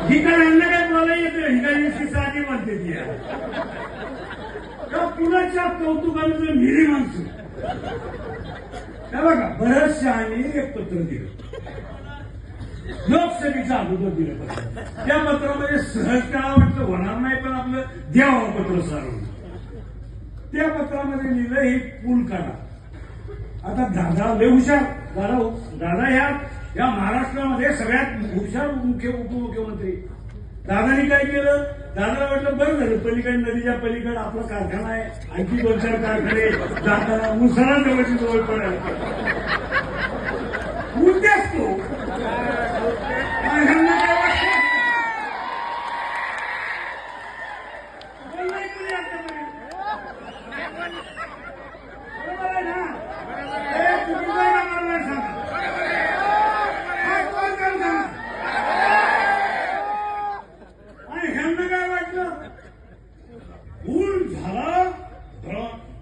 ही काय यांना काय मला येतं, ही काय साधी म्हणते ती कुणाच्या कौतुकाने जर मिरी माणसं त्या बघा बऱ्याचशा आणि एक पत्र दिलं, लोकसभेचं अगोदर दिलं पत्र. त्या पत्रामध्ये सहज काय वाटतं होणार नाही, पण आपलं द्यावं पत्र सारवलं. त्या पत्रामध्ये लिहिलं हे पूल काढा. आता दादा लय हुशार, दादा या महाराष्ट्रामध्ये सगळ्यात हुशार उपमुख्यमंत्री. दादानी काय केलं, दादाला वाटलं बरं झालं पलीकडे नदीच्या पलीकडे आपला कारखाना आहे, आणखी 2-4 कारखाने जाताना मुसळा जवळची जवळ पडायला उद्देश तो.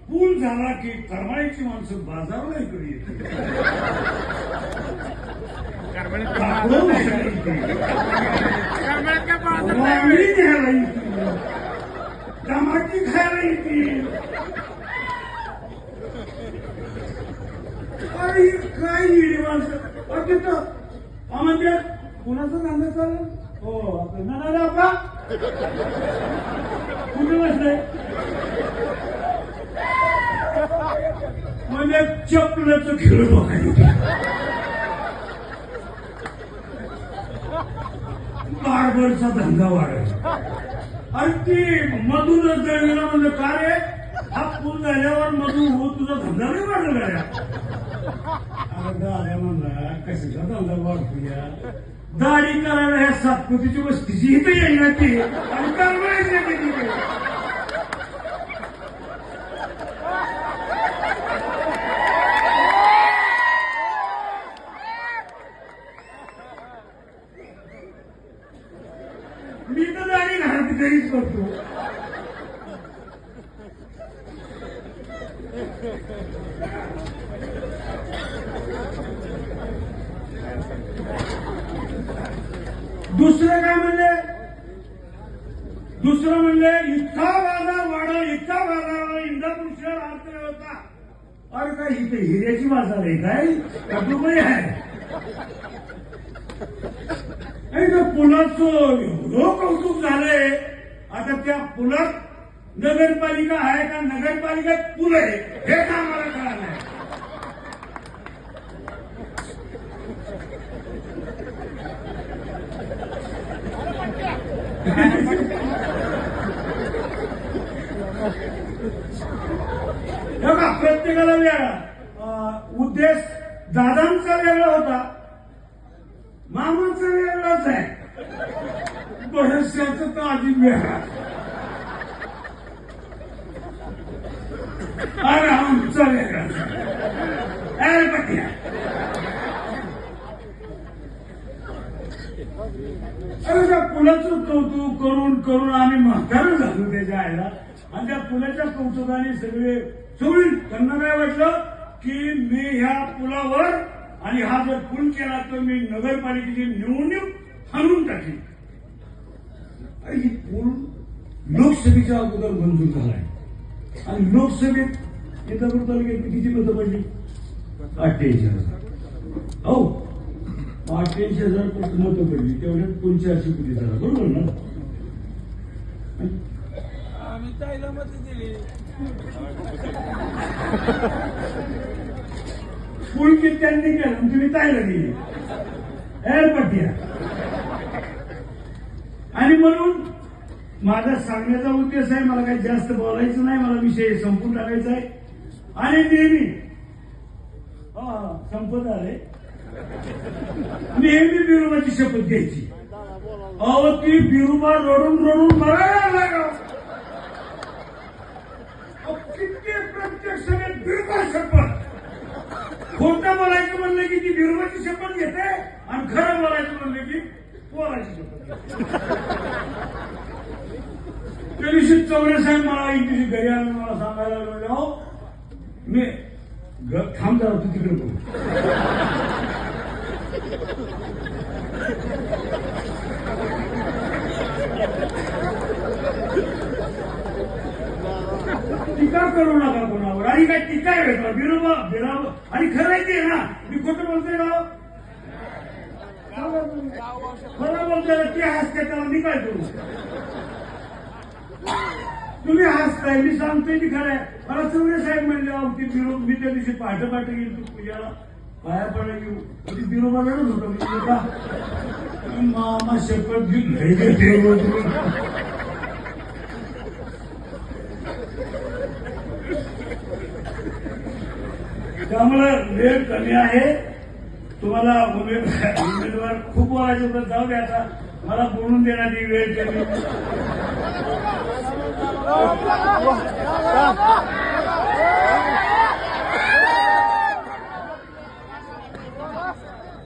पूल झाला की करमाळीची माणसं बाजारला इकडे येते, घ्यायला येतील, टमाटी खायला येतील. काय येईल माणसं तिथं म्हणजे कुणाचा धंदा चालेल. हो आपला आपला कुठे बसलंय म्हणजे चपलाचं खेळ बघायला बार्बरचा धंदा वाढायचा. आणि ती मधूनच गळवीला म्हणलं का रे हा पूल झाल्यावर मधू हो तुझा धंदा नाही वाढला या. अरे म्हणला कशाचा धंदा वाढतोया, दाढी करायला ह्या सातपुतीची वस्तीची इथं येईना ती आणि करमायची. मी तर दाढी घरात घरीच करतो. दुसरं काय म्हणले, दुसरं म्हणले इतका बाजार वाढव, इतका बाजार इंदापूर शहर अर्थव्यवस्था. अरे काय इथे हिऱ्याची बाजार आहे काय का दुबई आहे. पुलाचं एवढं कौतुक झालंय. आता त्या पुलात नगरपालिका आहे का नगरपालिकेत पूल आहे हे का आम्हाला कळलं नाही. बघा प्रत्येकाला वेगळा उद्देश. दादांचा वेगळा होता, मामाचा वेगळाच आहे, बडस्याचं तर आधी वेगळा. अरे आमचा वेगळा. अरे पट्या अरे त्या पुलाचं कौतुक करून करून आम्ही म्हातारं झालो त्याच्या आईला. आणि त्या पुलाच्या कौतुकाने सगळी त्यांना काय वाटलं की मी ह्या पुलावर आणि हा जर पूल केला तर मी नगरपालिकेची निवडणूक हाणून टाकली. ही पूल लोकसभेच्या अगोदर मंजूर झालाय आणि लोकसभेत इंदापूर तालुक्यात किती मतं पडली, 88,000. हो 88,000 मतं पडली, तेवढ्यात 85 कोटी झाला. बरोबर ना. आम्ही ताईला मतं दिली. पूल किती त्यांनी केलं तुम्ही ताईला दिली पट्ट्या. आणि म्हणून माझा सांगण्याचा उद्देश आहे, मला काही जास्त बोलायचं नाही, मला विषय संपून टाकायचा आहे. आणि नेहमी संपत आले नेहमी बिरुबाची शपथ घ्यायची. अहो ती बिरुबा रडून रडून मरायला लागला. किती प्रत्यक्ष बिरुबा शपथ. खोटं बोलायचं म्हणलं की ती बिरुबाची शपथ घेते आणि खरं बोलायचं म्हणलं की पोराची शपथ घेते. त्या दिवशी चौरे साहेब मला एक दिवशी घरी आले, मला सांगायला लागले, हो मी थांब जरा तू तिकडे बोल. माहिती आहे ना मी खोटं बोलतोय का खरं बोलतोय ते हसते त्याला मी काय करू तुम्ही हसताय मी सांगतोय की खरं आहे मला चौरे साहेब म्हणले अहो ती बिरो मी त्या दिवशी पहाटे पहाटे गेली तू पूजाला पाया पडायला घेऊ ती बिरो बघायलाच होतं मी का मामा शपथ घेऊन त्यामुळं वेळ कमी आहे तुम्हाला उमेदवार खूप बोलायचं होतं जाऊ द्या आता मला बोलून देण्याची वेळ कमी